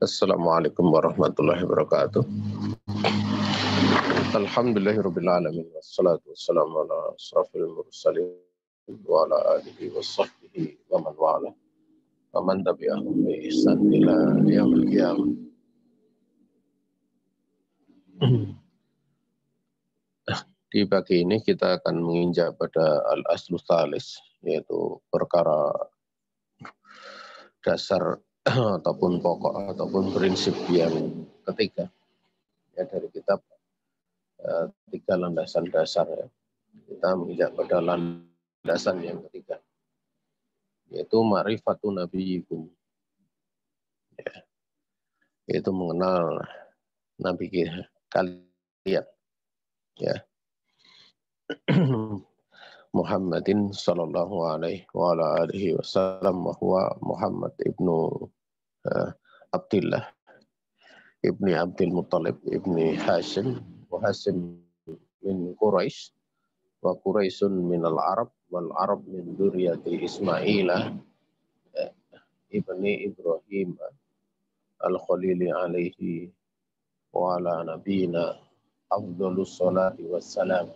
Assalamualaikum warahmatullahi wabarakatuh. Alhamdulillahirabbil alamin wassalatu wassalamu ala asrofil mursalin wa ala alihi washabbihi wa man wala wa man tabi'ahum bi ihsan ila yaumil qiyamah. Di pagi ini kita akan menginjak pada al-aslu tsalis, yaitu perkara dasar ataupun pokok ataupun prinsip yang ketiga ya dari kitab tiga landasan dasar ya. Kita menginjak pada landasan yang ketiga, yaitu ma'rifatun nabiyyikum ya, yaitu mengenal nabi kalian ya. Muhammadin sallallahu alaihi wa ala alihi wasallam wa huwa Muhammad ibnu Abdullah ibni Abdul Muttalib ibni Hashim wa Hashim min Quraisy wa Quraisyun min al-Arab wal Arab min dzurriyyati Ismailah ibni Ibrahim al-Khalili alaihi wa ala nabiyina afdhalus salati wassalam.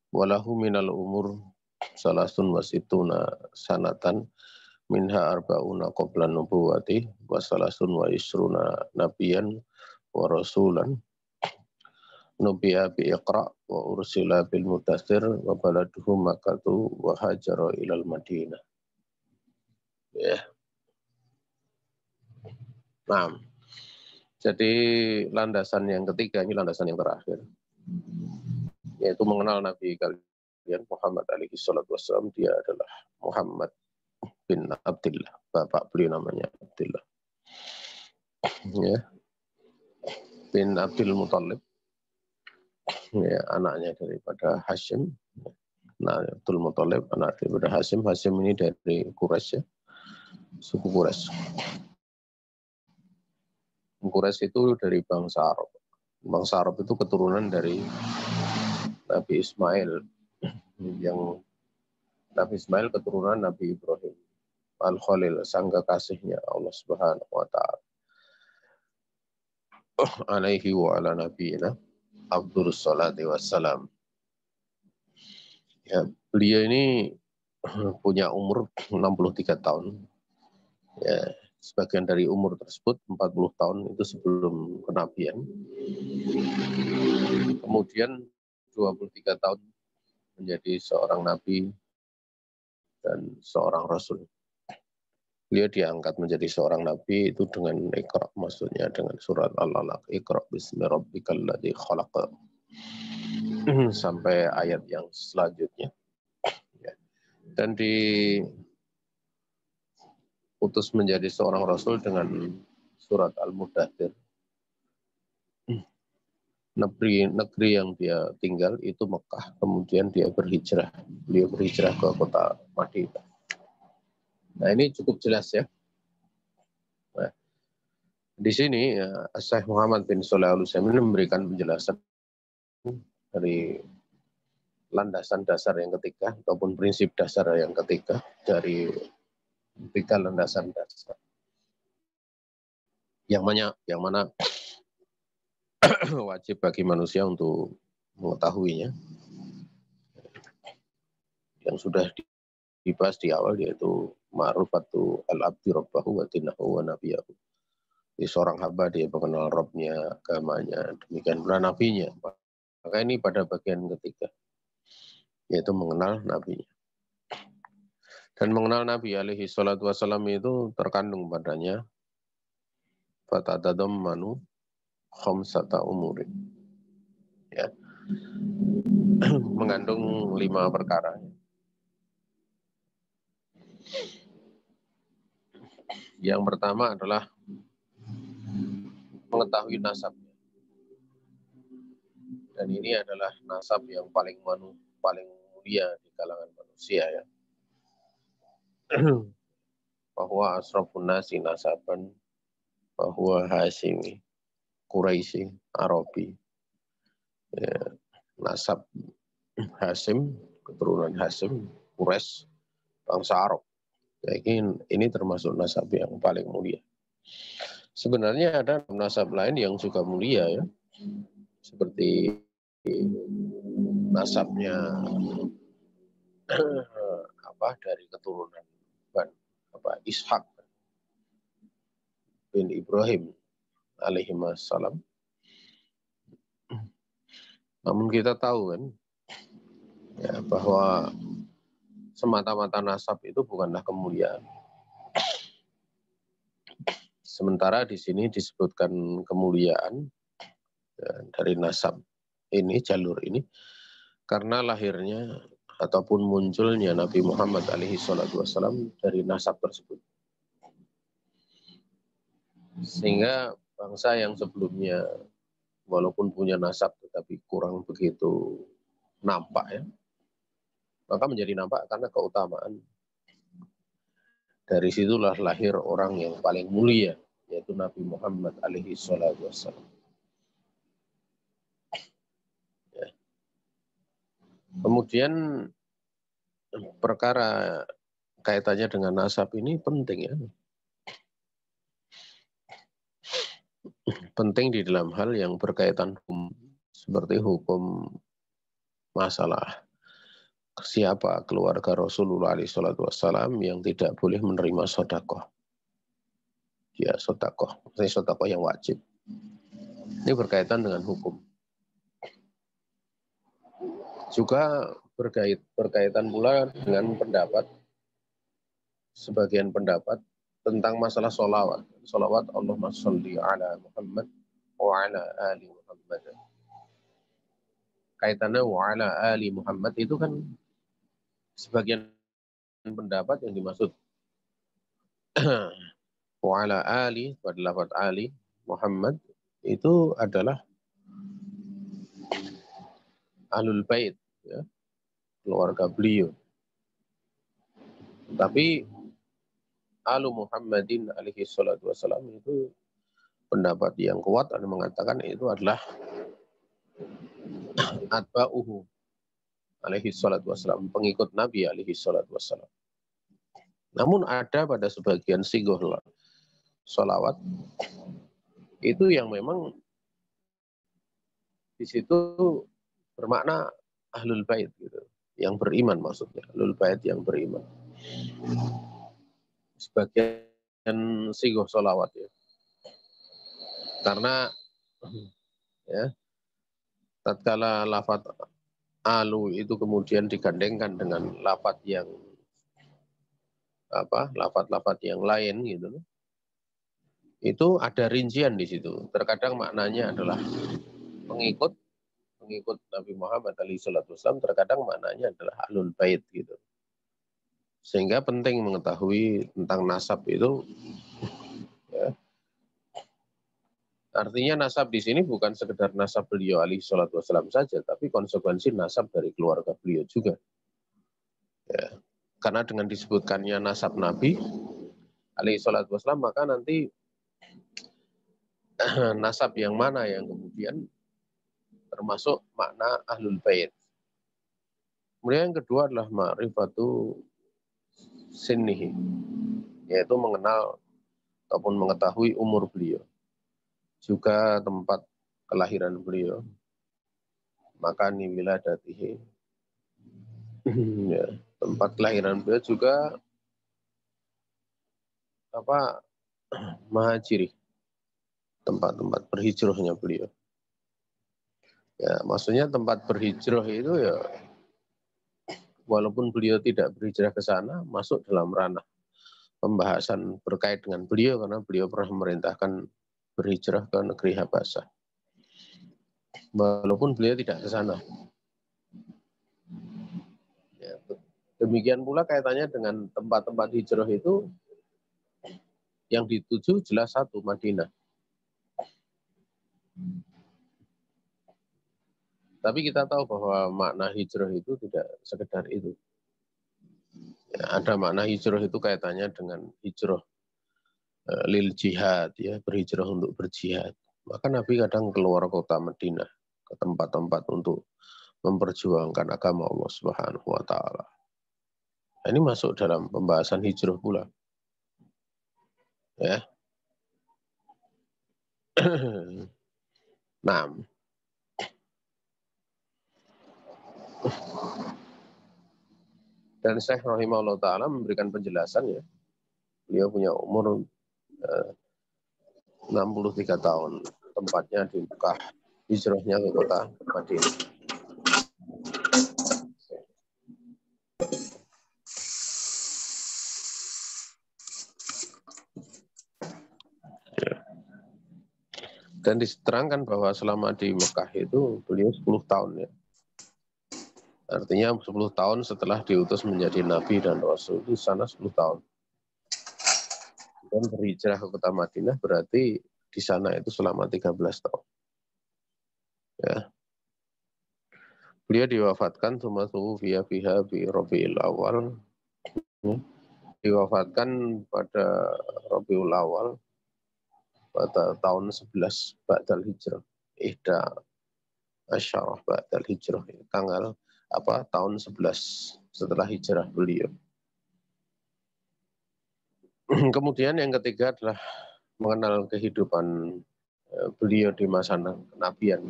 Walahu minal umur salasun wasituna sanatan minha arba'una qabla nubuwati wa salasun wa isruna nabiyan wa rasulan nubiya bi iqra wa ursila bil mudaththir wa baladuhu Makkatu wa hajara ilal Madinah. Ya. Nah, jadi landasan yang ketiga, ini landasan yang terakhir, yaitu mengenal Nabi kalian Muhammad alaihi salatu wassalam. Dia adalah Muhammad bin Abdullah, bapak beliau namanya Abdullah ya, bin Abdul Muttalib ya, anaknya daripada Hashim. Nah, Abdul Muttalib anak daripada Hashim. Hashim ini dari Quraisy ya, suku Quraisy. Quraisy itu dari bangsa Arab. Bangsa Arab itu keturunan dari Nabi Ismail, yang Nabi Ismail keturunan Nabi Ibrahim Al-Khalil, sang kekasihnya Allah Subhanahu wa taala. Alaihi wa ala nabiyina afdhalus salati wassalam. Ya, beliau ini punya umur 63 tahun. Ya, sebagian dari umur tersebut 40 tahun itu sebelum kenabian. Kemudian 23 tahun menjadi seorang nabi dan seorang rasul. Beliau diangkat menjadi seorang nabi itu dengan Iqra, maksudnya dengan surat Al-Alaq, Iqra bismi rabbikal ladzi khalaq, sampai ayat yang selanjutnya. Dan diutus menjadi seorang rasul dengan surat Al-Mudaththir. Negeri yang dia tinggal itu Mekah, kemudian dia berhijrah. Beliau berhijrah ke kota Madinah. Nah, ini cukup jelas ya. Nah, di sini Syekh Muhammad bin Shalih Al-Utsaimin memberikan penjelasan dari landasan dasar yang ketiga ataupun prinsip dasar yang ketiga dari tiga landasan dasar. Yang mana wajib bagi manusia untuk mengetahuinya. Yang sudah dibahas di awal, yaitu ma'rifatu al-abdi rabbahu wa dinahu wa nabiyahu. Jadi seorang hamba dia mengenal Rabbnya, agamanya, demikian pula nabinya. Maka ini pada bagian ketiga, yaitu mengenal nabinya. Dan mengenal Nabi alaihi salatu wassalam itu terkandung padanya fatadadammanu khamsata umurin. Ya. Mengandung 5 perkara. Yang pertama adalah mengetahui nasabnya. Dan ini adalah nasab yang paling mulia di kalangan manusia ya. Bahwa asrafun nasi nasaban bahwa Hashimi Quraisy Arabi. Ya, nasab Hashim, keturunan Hashim, Quraisy, bangsa Arab. Ini termasuk nasab yang paling mulia. Sebenarnya ada nasab lain yang juga mulia ya, seperti nasabnya dari keturunan Ishak bin Ibrahim alaihi wassalam. Namun kita tahu kan ya, bahwa semata-mata nasab itu bukanlah kemuliaan. Sementara di sini disebutkan kemuliaan ya, dari nasab ini, jalur ini, karena lahirnya ataupun munculnya Nabi Muhammad alaihi salatu wassalam dari nasab tersebut. Sehingga bangsa yang sebelumnya walaupun punya nasab tetapi kurang begitu nampak ya, maka menjadi nampak karena keutamaan. Dari situlah lahir orang yang paling mulia, yaitu Nabi Muhammad alaihi salatu wassalam. Ya. Kemudian perkara kaitannya dengan nasab ini penting ya. Penting di dalam hal yang berkaitan hukum, seperti hukum masalah siapa keluarga Rasulullah SAW yang tidak boleh menerima sodakoh. Dia sodakoh, maksudnya sodakoh yang wajib. Ini berkaitan dengan hukum. Juga berkaitan pula dengan pendapat, sebagian pendapat tentang masalah sholawat. Sholawat Allahumma sholli ala Muhammad wa ala ali Muhammad. Kaitannya wa ala ali Muhammad itu kan sebagian pendapat yang dimaksud wa ala ali, pada lafaz ali Muhammad itu adalah ahlul bait ya, keluarga beliau. Tapi alu Muhammadin alaihi salatu wassalam itu pendapat yang kuat, ada mengatakan itu adalah atba'uhu alaihi salatu wassalam, pengikut Nabi alaihi salatu wassalam. Namun ada pada sebagian sigoh sholawat itu yang memang di situ bermakna ahlul bait gitu, yang beriman maksudnya, ahlul bait yang beriman. Sebagian sigoh sholawat ya, karena ya tatkala lafaz alu itu kemudian digandengkan dengan lafaz yang lafaz-lafaz yang lain gitu, itu ada rincian di situ. Terkadang maknanya adalah pengikut Nabi Muhammad SAW, terkadang maknanya adalah ahlul bait gitu. Sehingga penting mengetahui tentang nasab itu. Ya. Artinya nasab di sini bukan sekedar nasab beliau SAW saja, tapi konsekuensi nasab dari keluarga beliau juga. Ya. Karena dengan disebutkannya nasab Nabi SAW, maka nanti nasab yang mana yang kemudian termasuk makna ahlul bait. Kemudian yang kedua adalah ma'rifatu sinnihi, yaitu mengenal ataupun mengetahui umur beliau, juga tempat kelahiran beliau, makani wiladatihi, ya, tempat kelahiran beliau, juga mahajiri, tempat-tempat berhijrahnya beliau. Ya, maksudnya tempat berhijrah itu ya, walaupun beliau tidak berhijrah ke sana, masuk dalam ranah pembahasan berkait dengan beliau, karena beliau pernah memerintahkan berhijrah ke negeri Habasah. Walaupun beliau tidak ke sana. Ya, demikian pula kaitannya dengan tempat-tempat hijrah itu, yang dituju jelas satu, Madinah. Tapi kita tahu bahwa makna hijrah itu tidak sekedar itu. Ya, ada makna hijrah itu kaitannya dengan hijrah lil jihad, ya, berhijrah untuk berjihad. Maka Nabi kadang keluar kota Madinah ke tempat-tempat untuk memperjuangkan agama Allah Subhanahu wa taala. Ini masuk dalam pembahasan hijrah pula. Ya. Nah. Dan Syekh rahimahullah ta'ala memberikan penjelasan ya. Beliau punya umur 63 tahun. Tempatnya di Mekah. Hijrahnya ke kota Madinah. Dan diterangkan bahwa selama di Mekah itu beliau 10 tahun ya. Artinya 10 tahun setelah diutus menjadi Nabi dan Rasul, di sana 10 tahun. Dan berhijrah ke kota Madinah berarti di sana itu selama 13 tahun. Ya. Beliau diwafatkan tsumma fiha bi Rabiul Awal. Diwafatkan pada Rabiul Awal pada tahun 11 Ba'dal Hijrah. Ihda Asyarah Ba'dal Hijrah. Tanggal tahun 11 setelah hijrah beliau. Kemudian yang ketiga adalah mengenal kehidupan beliau di masa kenabian.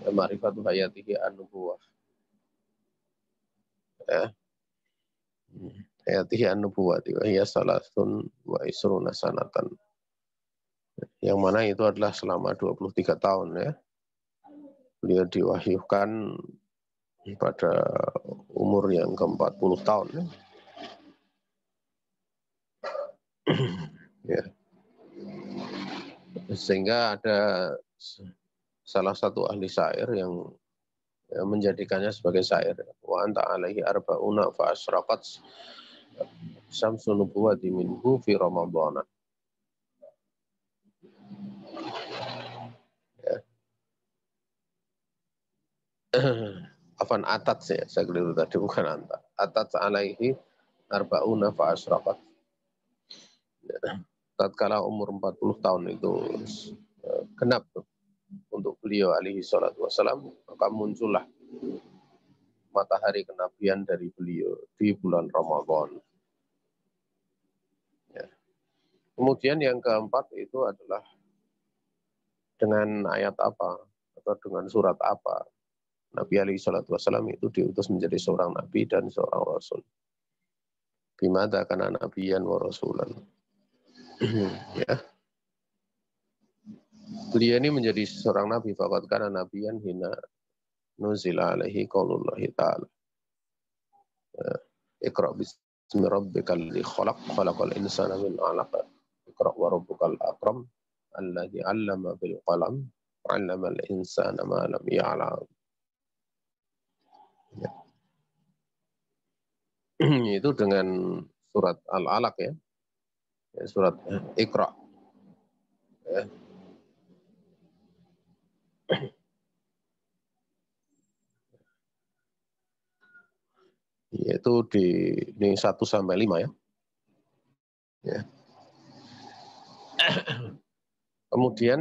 Ma'rifatu hayatihi an-nubuwah. Ya. Hayatihi an-nubuwah wa hiya salasun wa isruna sanatan. Yang mana itu adalah selama 23 tahun ya. Beliau diwahyukan pada umur yang ke-40 tahun. Ya. Sehingga ada salah satu ahli syair yang menjadikannya sebagai syair. Wa anta alaihi arba'una fa asraqat syamsun nubuwati minhu fi Ramadhan. Ya. Afan atat saya keliru tadi, bukan anta. Atat alaihi arba'una fa asraqat. Ya. Tatkala umur 40 tahun itu genap untuk beliau alaihi salatu wassalam, maka muncullah matahari kenabian dari beliau di bulan Ramadan. Ya. Kemudian yang keempat itu adalah dengan ayat apa atau dengan surat apa Nabi alaihi salatu wassalam itu diutus menjadi seorang nabi dan seorang rasul. Bimada kana nabiyan wa rasulan. Ya. Beliau ini menjadi seorang nabi, faqad kana nabiyan hina nuzila alaihi qaulullahi ta'ala. Iqra bismi rabbikal ladzi khalaq, khalaqal insana min 'alaq. Iqra wa rabbukal akram alladzi 'allama bil qalam, 'allamal insana ma lam ya'lam. Ya. Itu dengan surat Al-Alaq ya. Surat Iqra. Ya. Yaitu ini 1 sampai 5 ya. Ya. Kemudian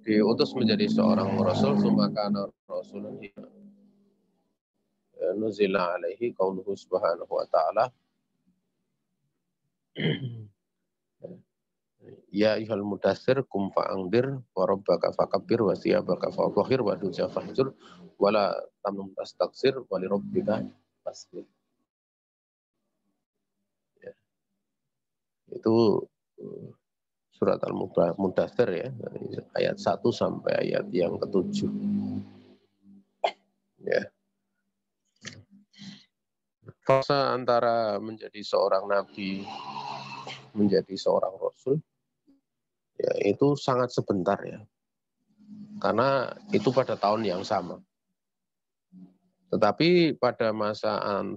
diutus menjadi seorang rasul, sumakana rasulun nuzila alaihi qauluhu subhanahu wa ta'ala. Ya ayyuhal mudaththir kum fa'anzir wa rabbaka fakabbir wa thiyabaka fatahhir wa dujja fahjur wa la tamnun tastaghfir wa li rabbika fasbir. Ya. Itu surat Al-Mudaththir ya, ayat 1 sampai ayat yang ke-7. Ya. Fase antara menjadi seorang nabi, menjadi seorang rasul, ya itu sangat sebentar ya. Karena itu pada tahun yang sama. Tetapi pada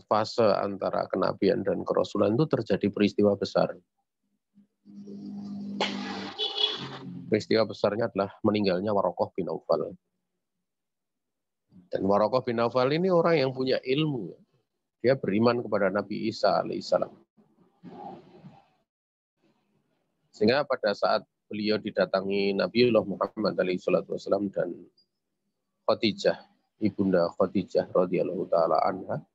fase antara kenabian dan kerasulan itu terjadi peristiwa besar. Peristiwa besarnya adalah meninggalnya Waraqah bin Naufal. Dan Waraqah bin Naufal ini orang yang punya ilmu. Dia beriman kepada Nabi Isa alaihissalam. Sehingga pada saat beliau didatangi Nabiullah Muhammad alaihissalam dan Khadijah, ibunda Khadijah radhiyallahu taala anha,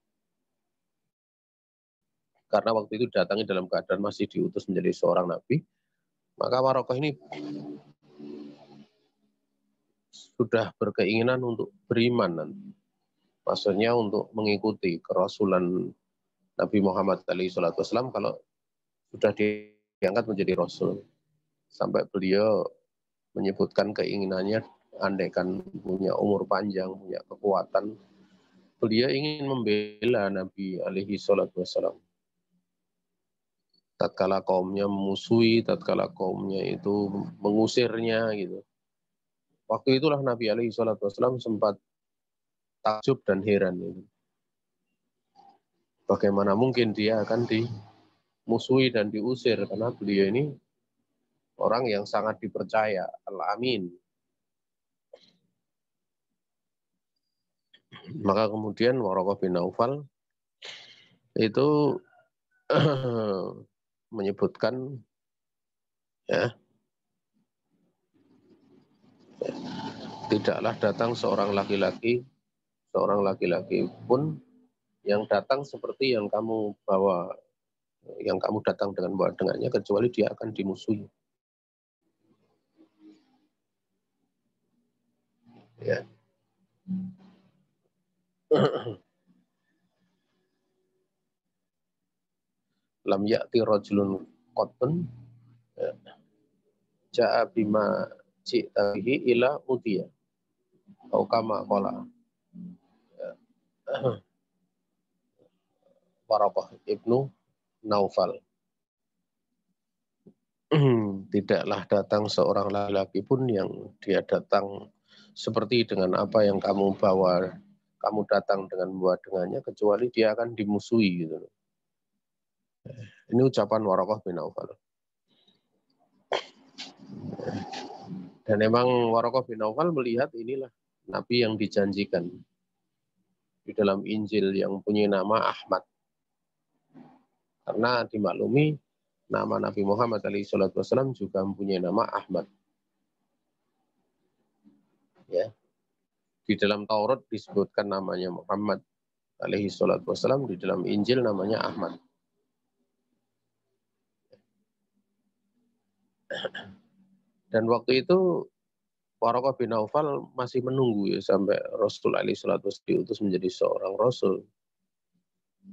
karena waktu itu datangi dalam keadaan masih diutus menjadi seorang nabi, maka Waraqah ini sudah berkeinginan untuk beriman nanti. Maksudnya untuk mengikuti kerasulan Nabi Muhammad SAW kalau sudah diangkat menjadi rasul. Sampai beliau menyebutkan keinginannya andaikan punya umur panjang, punya kekuatan, beliau ingin membela Nabi SAW. Tatkala kaumnya memusuhi, tatkala kaumnya itu mengusirnya gitu. Waktu itulah Nabi SAW sempat takjub dan heran. Gitu. Bagaimana mungkin dia akan dimusuhi dan diusir, karena beliau ini orang yang sangat dipercaya, al-amin. Maka kemudian Waraqah bin Naufal itu menyebutkan ya, tidaklah datang seorang laki-laki pun yang datang seperti yang kamu bawa, yang kamu datang dengannya, kecuali dia akan dimusuhi. Ya. Lam ya'ti rajulun qatun ja'a bima ji'tabihi ila utiya atau kama qala Waraqah ibnu Naufal. Tidaklah datang seorang laki-laki pun yang dia datang seperti dengan apa yang kamu bawa, kamu datang dengannya, kecuali dia akan dimusuhi gitu. Ini ucapan Waraqah bin Naufal. Dan memang Waraqah bin Naufal melihat inilah Nabi yang dijanjikan di dalam Injil yang punya nama Ahmad. Karena dimaklumi nama Nabi Muhammad SAW juga mempunyai nama Ahmad. Ya. Di dalam Taurat disebutkan namanya Muhammad SAW, di dalam Injil namanya Ahmad. Dan waktu itu Waraqah bin Naufal masih menunggu ya sampai Rasul SAW diutus menjadi seorang Rasul.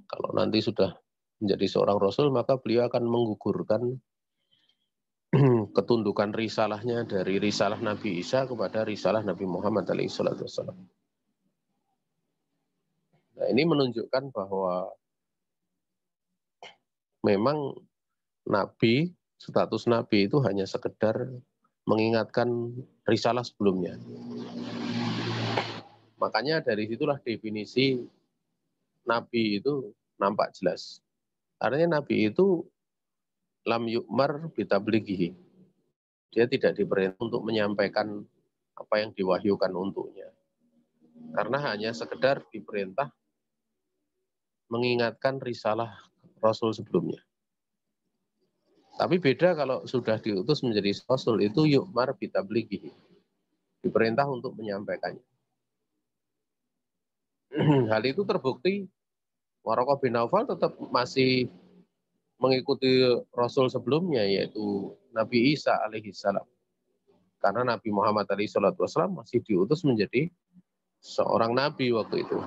Kalau nanti sudah menjadi seorang Rasul, maka beliau akan menggugurkan ketundukan risalahnya dari risalah Nabi Isa kepada risalah Nabi Muhammad SAW. Nah, ini menunjukkan bahwa memang Nabi, status Nabi itu hanya sekedar mengingatkan risalah sebelumnya. Makanya dari situlah definisi Nabi itu nampak jelas. Artinya Nabi itu lam yu'mar bitablighihi. Dia tidak diperintah untuk menyampaikan apa yang diwahyukan untuknya. Karena hanya sekedar diperintah mengingatkan risalah Rasul sebelumnya. Tapi beda kalau sudah diutus menjadi Rasul, itu yu'mar bitablighihi. Diperintah untuk menyampaikannya. Hal itu terbukti Waraqah bin Naufal tetap masih mengikuti Rasul sebelumnya, yaitu Nabi Isa alaihissalam. Karena Nabi Muhammad SAW masih diutus menjadi seorang Nabi waktu itu.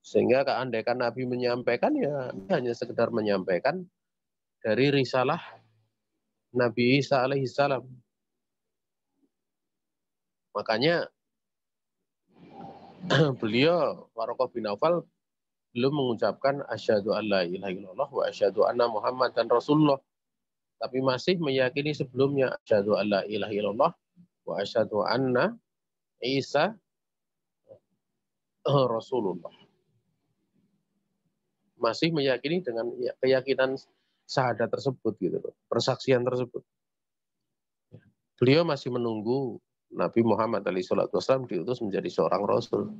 Sehingga keandaikan Nabi menyampaikan, ya hanya sekedar menyampaikan dari risalah Nabi Isa alaihissalam. Makanya beliau, Waraqah bin Naufal, belum mengucapkan asyhadu alla ilaha illallah wa asyhadu anna Muhammadan Rasulullah. Tapi masih meyakini sebelumnya asyhadu alla ilaha illallah wa asyhadu anna Isa Rasulullah. Masih meyakini dengan keyakinan syahadat tersebut gitu loh, persaksian tersebut. Beliau masih menunggu Nabi Muhammad SAW diutus menjadi seorang rasul.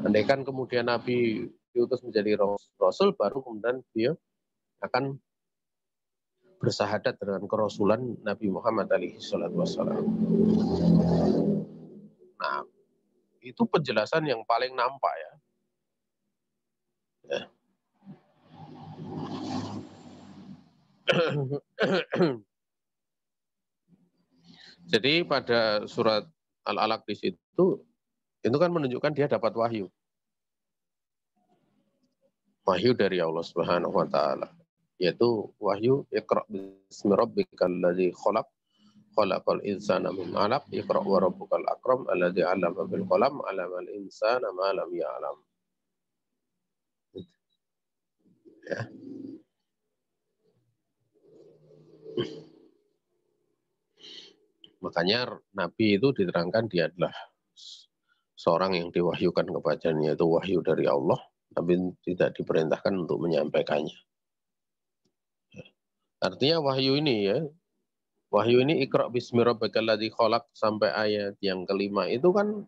Andaikan kemudian Nabi diutus menjadi rasul, baru kemudian beliau akan bersahadat dengan kerasulan Nabi Muhammad SAW. Nah, itu penjelasan yang paling nampak ya. Jadi pada surat Al-Alaq di situ, itu kan menunjukkan dia dapat wahyu. Wahyu dari Allah Subhanahu wa taala. Yaitu wahyu Iqra bismi rabbikal ladzi khalaq khalaqal insana min 'alaq Iqra wa rabbukal akram alladzi 'allama bil qalam 'allamal insana ma lam ya'lam. Ya. Makanya Nabi itu diterangkan dia adalah seorang yang diwahyukan kepadanya, itu wahyu dari Allah, tapi tidak diperintahkan untuk menyampaikannya. Artinya wahyu ini ya, wahyu ini Iqra bismi rabbikal ladzi khalaq sampai ayat yang kelima itu kan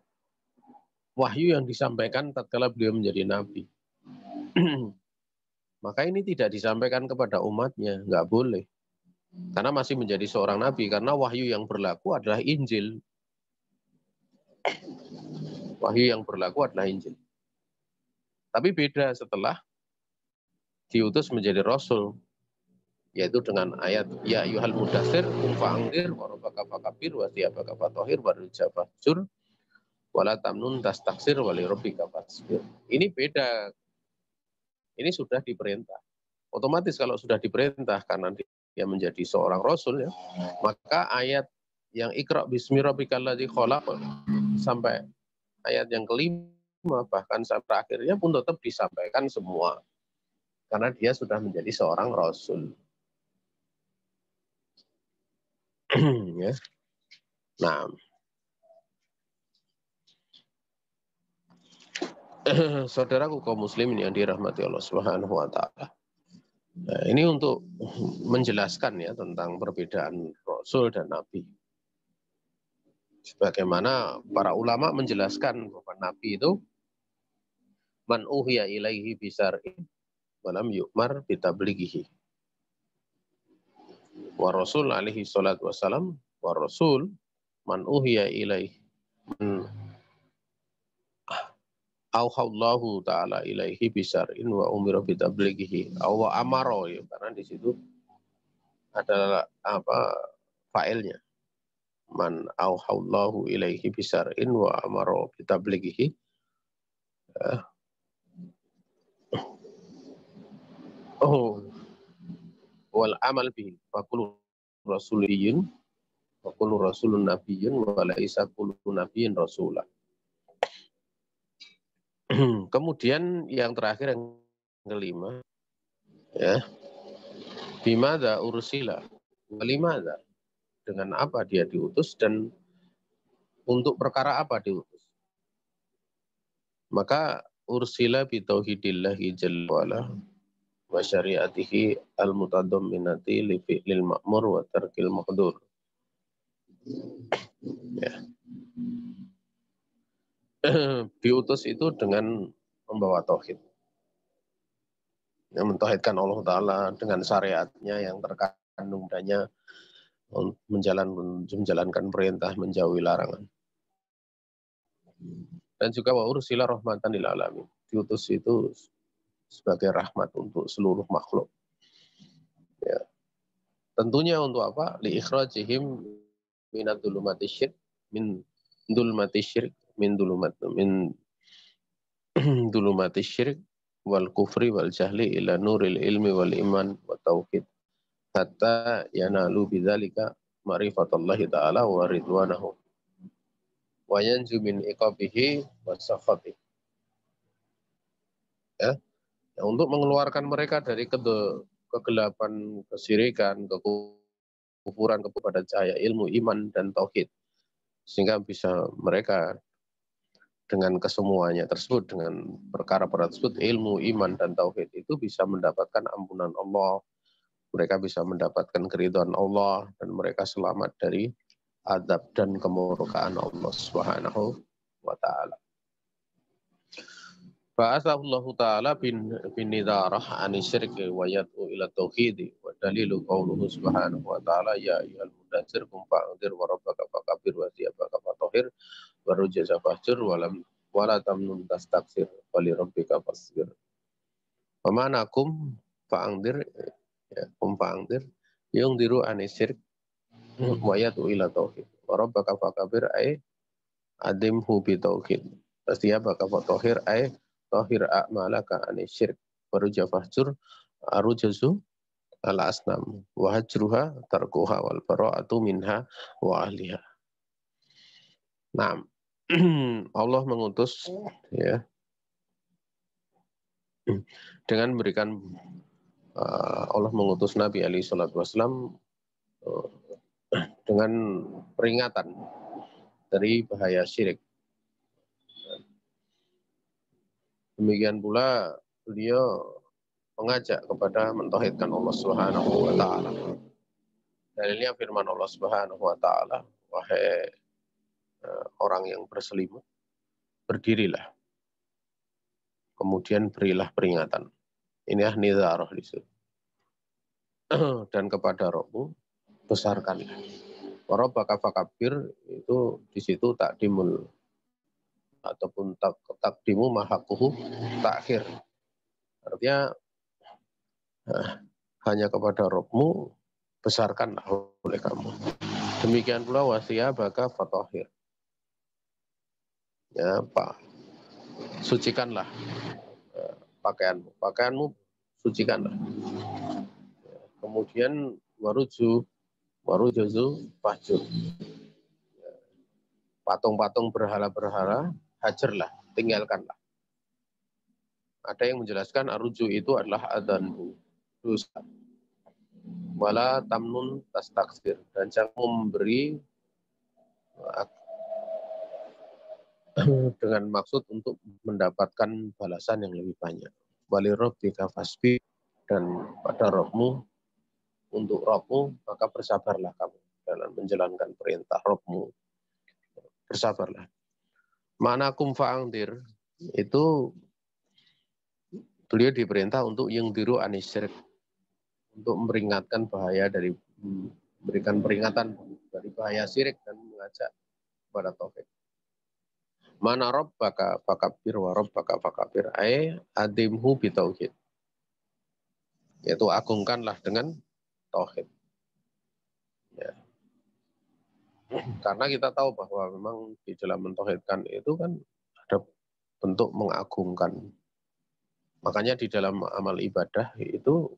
wahyu yang disampaikan tatkala beliau menjadi nabi. Maka ini tidak disampaikan kepada umatnya, nggak boleh. Karena masih menjadi seorang nabi, karena wahyu yang berlaku adalah Injil. Wahyu yang berlaku adalah Injil. Tapi beda setelah diutus menjadi rasul, yaitu dengan ayat ya ayyuhal mudatsir qum fa'anzir wa rabbaka fakabbir wa thiyabaka fatahhir wa rijza fahjur wala tamnun tastaksir wa li rabbika fasbir. Ini beda. Ini sudah diperintah. Otomatis kalau sudah diperintah karena dia menjadi seorang rasul ya, maka ayat yang Iqra bismi rabbikal ladzi khalaq sampai ayat yang kelima bahkan sampai akhirnya pun tetap disampaikan semua. Karena dia sudah menjadi seorang rasul. Ya. Nah, saudaraku kaum muslimin yang dirahmati Allah Subhanahu wa taala. Nah, ini untuk menjelaskan ya tentang perbedaan rasul dan nabi. Sebagaimana para ulama menjelaskan bahwa nabi itu man uhiya ilaihi bisar'in walam yu'mar bitablighihi. Wa rasul alaihi salatu wassalam wa rasul man uhiya ilaihi auhallahu ta'ala ilaihi bisar'in wa umira bitablighihi aw amaro ya, karena di situ adalah failnya man auhallahu ilaihi bisar'in wa amaro bitablighihi wal amal bihi faqulu rasuliyyun wa kullu rasulun nabiyyun wa laisa kullu nabiyyin rasulah. Kemudian yang terakhir yang kelima ya, bimada ursila walimada, dengan apa dia diutus dan untuk perkara apa diutus. Maka ursila bi tauhidillahi jalla wa'ala wa syariatihi al-mutadamminati li fi'lil ma'mur wa tarkil maqdur. Ya. Diutus itu dengan membawa tauhid. Yang mentauhidkan Allah Ta'ala dengan syariatnya yang terkandung padanya, menjalankan perintah, menjauhi larangan. Dan juga wa ursila rahmatan lil alamin. Diutus itu sebagai rahmat untuk seluruh makhluk. Ya. Tentunya untuk apa? Li ikhrajihim minad dhulumati syirk min dhulumati syirk min dhulumati syirk wal kufri wal jahli ila nuril ilmi wal iman wa tauhid hatta yanalu bidzalika ma'rifatallahi ta'ala wa ridwanahu wa yanju min iqabihi wa sakhatihi. Ya, untuk mengeluarkan mereka dari kegelapan, kesyirikan, kekufuran kepada cahaya ilmu, iman, dan tauhid. Sehingga bisa mereka dengan kesemuanya tersebut, dengan perkara-perkara tersebut, ilmu, iman, dan tauhid itu bisa mendapatkan ampunan Allah, mereka bisa mendapatkan keridhaan Allah, dan mereka selamat dari adab dan kemurkaan Allah Subhanahu wa ta'ala. Fa'asahullahu ta'ala bin nidarah ani syirki wa yad'u ila tauhidi wa dalilu qawluhu subhanahu wa ta'ala ya ayyuhal mudatsir qum fa'anzir wa rabbaka fakabbir wa thiyabaka fatahhir wa rujza fahjur wa la tamnun tastaksir wa li rabbika fasbir. Wa ma'nakum fa'anzir ya qum fa'anzir Yung diru anisir wa yatu ila tauhid. Wa rabbaka fakabir ay adimhu bi tauhid. Fasiyabaka fatahir ay tahir a'malaka anisir. Waruja fahjur arujazu al asnam wa hajruha tarkuha wal bara'atu minha wa ahliha. Nah, Allah mengutus ya dengan memberikan Allah mengutus Nabi alaihi salatu wasallam dengan peringatan dari bahaya syirik. Demikian pula beliau mengajak kepada mentauhidkan Allah Subhanahu wa taala. Dalilnya firman Allah Subhanahu wa taala, wahai orang yang berselimut, berdirilah. Kemudian berilah peringatan. Ini nidharah di situ. Dan kepada Rabbmu besarkanlah. Rabbaka fakabir itu di situ takdimul ataupun takdimu mahakuhu takhir. Artinya hanya kepada Rabbmu besarkanlah oleh kamu. Demikian pula wasiyabaka fatahir. Ya, Pak. Sucikanlah pakaianmu sucikanlah. Kemudian warujuzu fahjur. Patung-patung berhala-berhala hajarlah, tinggalkanlah. Ada yang menjelaskan aruju itu adalah adanhu, dosa. Wala tamnun tastaksir, dan jangan memberi dengan maksud untuk mendapatkan balasan yang lebih banyak. Walirabbika fasbir, dan pada Rabbmu, untuk Rabbmu maka bersabarlah kamu dalam menjalankan perintah Rabbmu. Bersabarlah. Manakum fa'angdir itu beliau diperintah untuk yang diru anisyrik, untuk memperingatkan bahaya dari memberikan peringatan dari bahaya syirik dan mengajak kepada tauhid. Mana rabbaka fakabir wa rabbaka fakabir ay adimhu bitauhid. Yaitu agungkanlah dengan tauhid. Ya. Karena kita tahu bahwa memang di dalam mentauhidkan itu kan ada bentuk mengagungkan. Makanya di dalam amal ibadah itu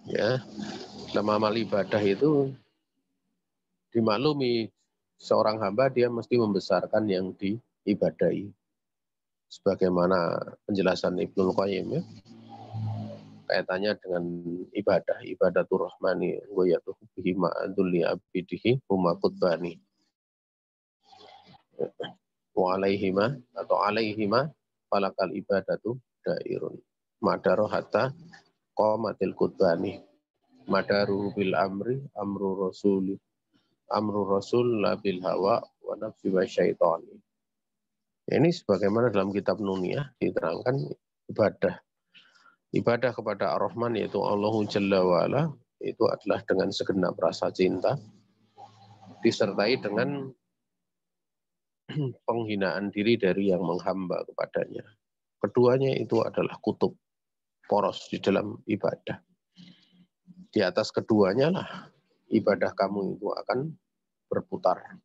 ya, dalam amal ibadah itu dimaklumi seorang hamba dia mesti membesarkan yang diibadahi. Sebagaimana penjelasan Ibnul Qayyim ya, kaitannya dengan ibadah, ibadatur rahmani wa yatuhu bihi ma'adulli abidihi huma qutbani. Wa alaihima atau alaihima falakal ibadatu dairun. Madaroh hatta qamatil qutbani. Madaruhu bil amri amru rasuli. Amru rasul labil hawa wa nafsi wa syaitani. Ini sebagaimana dalam kitab Nuniyah diterangkan ibadah. Ibadah kepada Ar-Rahman yaitu Allahu Jalla wa'ala itu adalah dengan segenap rasa cinta disertai dengan penghinaan diri dari yang menghamba kepadanya. Keduanya itu adalah kutub poros di dalam ibadah. Di atas keduanya lah ibadah kamu itu akan berputar.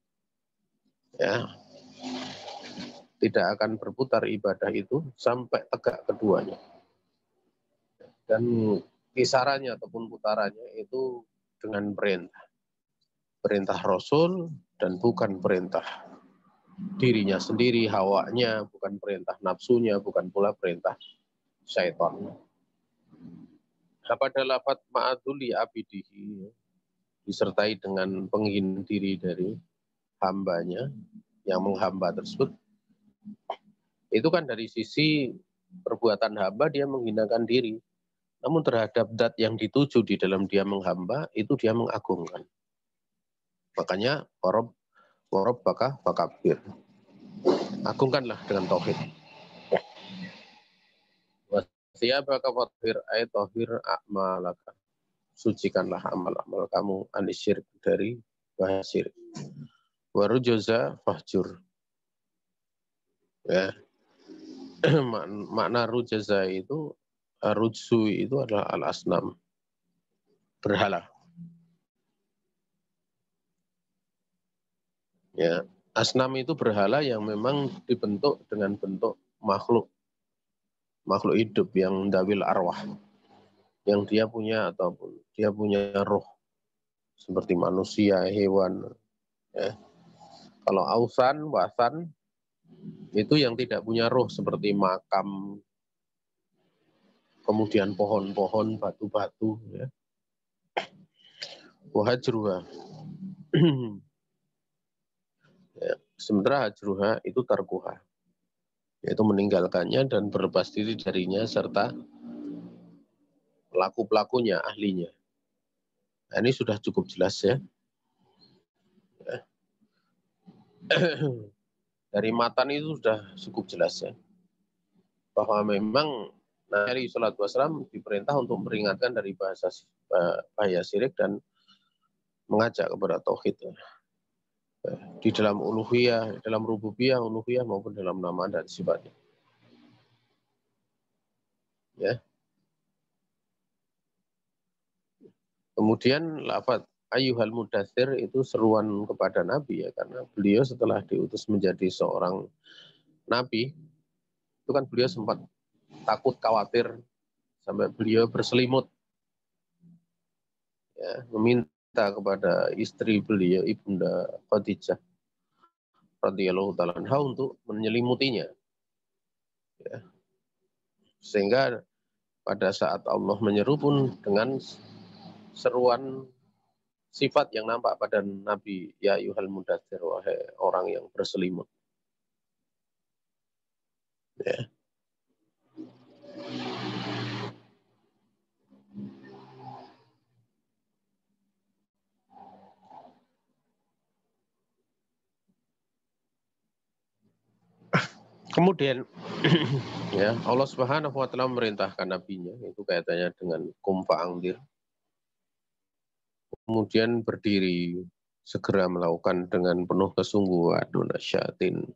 Ya. Tidak akan berputar ibadah itu sampai tegak keduanya. Dan kisarannya ataupun putarannya itu dengan perintah. Perintah Rasul dan bukan perintah dirinya sendiri, hawanya, bukan perintah nafsunya, bukan pula perintah syaitan. Pada lafadz ma'aduli abidihi disertai dengan penghinaan diri dari hambanya yang menghamba tersebut, itu kan dari sisi perbuatan hamba dia menghinakan diri. Namun terhadap zat yang dituju di dalam dia menghamba, itu dia mengagungkan. Makanya warabbaka fakabir. Agungkanlah dengan tauhid. Wasiyabaka fatahir ay tahir a'malaka. Sucikanlah amal-amal kamu anisyirik dari bahaya syirik. Warujoza fahjur. Ya. Makna rujaza itu rujsu itu adalah al-asnam. berhala. Ya, asnam itu berhala yang memang dibentuk dengan bentuk makhluk hidup yang dawil arwah, yang dia punya ataupun dia punya roh seperti manusia, hewan. Ya. Kalau ausan, wasan itu yang tidak punya roh seperti makam, kemudian pohon-pohon, batu-batu. Ya. Wahajruha. Ya. Sementara hajruha itu tarkuha, yaitu meninggalkannya dan berlepas diri darinya serta pelaku-pelakunya, ahlinya. Nah, ini sudah cukup jelas ya. Dari matan itu sudah cukup jelas ya. Bahwa memang Nabi Shallallahu Alaihi Wasallam diperintah untuk memperingatkan dari bahaya syirik dan mengajak kepada tauhid. Di dalam uluhiyah, dalam rububiyah, uluhiyah maupun dalam nama dan sifatnya. Ya. Kemudian lafaz ayyuhal mudaththir itu seruan kepada Nabi ya, karena beliau setelah diutus menjadi seorang Nabi, itu kan beliau sempat takut, khawatir, sampai beliau berselimut. Ya, meminta kepada istri beliau, Ibunda Khadijah radhiyallahu ta'ala anha untuk menyelimutinya. Ya. Sehingga pada saat Allah menyeru pun dengan seruan sifat yang nampak pada Nabi, ya ayyuhal mudaththir, wahai orang yang berselimut. Ya. Kemudian ya Allah Subhanahu wa taala memerintahkan nabinya, itu kaitannya dengan kum fa'angdir. Kemudian berdiri segera melakukan dengan penuh kesungguhan donasyatin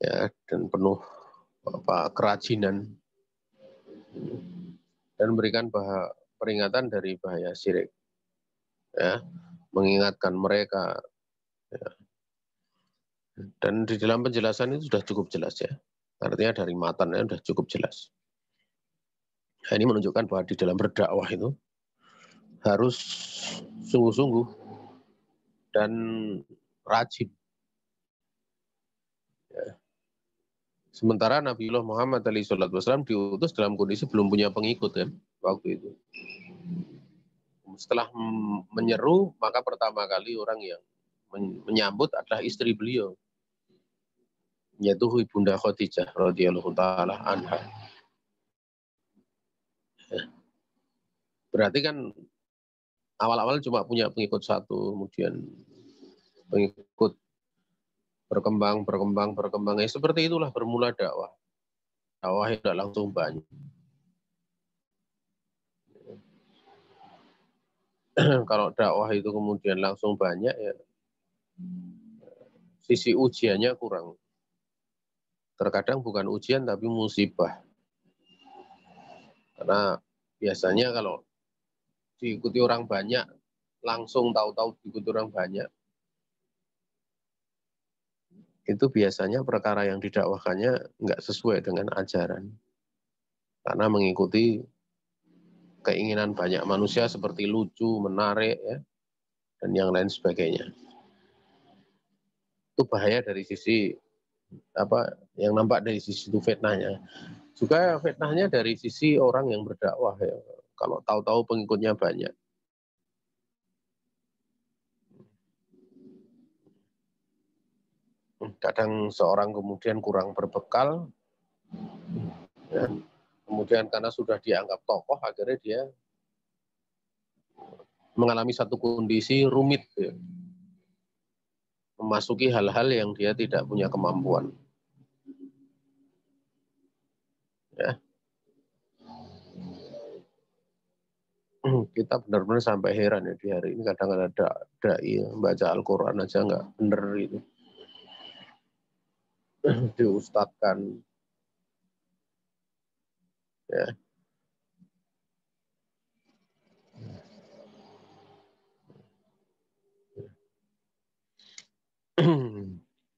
ya, dan penuh kerajinan, dan memberikan peringatan dari bahaya syirik ya, mengingatkan mereka ya. Dan di dalam penjelasan itu sudah cukup jelas ya, artinya dari matannya sudah cukup jelas. Nah, ini menunjukkan bahwa di dalam berdakwah itu harus sungguh-sungguh dan rajin. Ya. Sementara Nabiullah Muhammad SAW diutus dalam kondisi belum punya pengikut kan waktu itu. Setelah menyeru, maka pertama kali orang yang menyambut adalah istri beliau, yaitu Ibunda Khadijah radhiyallahu taala anha. Ya. Berarti kan awal-awal cuma punya pengikut satu, kemudian pengikut berkembang. Ya, seperti itulah bermula dakwah. Dakwah tidak langsung banyak. Kalau dakwah itu kemudian langsung banyak ya, sisi ujiannya kurang. Terkadang bukan ujian tapi musibah. Karena biasanya kalau diikuti orang banyak, langsung tahu-tahu diikuti orang banyak, itu biasanya perkara yang didakwahkannya nggak sesuai dengan ajaran. Karena mengikuti keinginan banyak manusia seperti lucu, menarik, ya, dan yang lain sebagainya. Itu bahaya dari sisi yang nampak dari sisi itu fitnahnya. Juga fitnahnya dari sisi orang yang berdakwah ya. Kalau tahu-tahu pengikutnya banyak. Kadang seorang kemudian kurang berbekal, ya. Kemudian karena sudah dianggap tokoh, akhirnya dia mengalami satu kondisi rumit, ya. Memasuki hal-hal yang dia tidak punya kemampuan. Ya. Kita benar-benar sampai heran ya di hari ini, kadang ada dai baca Al-Quran aja nggak bener itu. Diustadkan. Ya.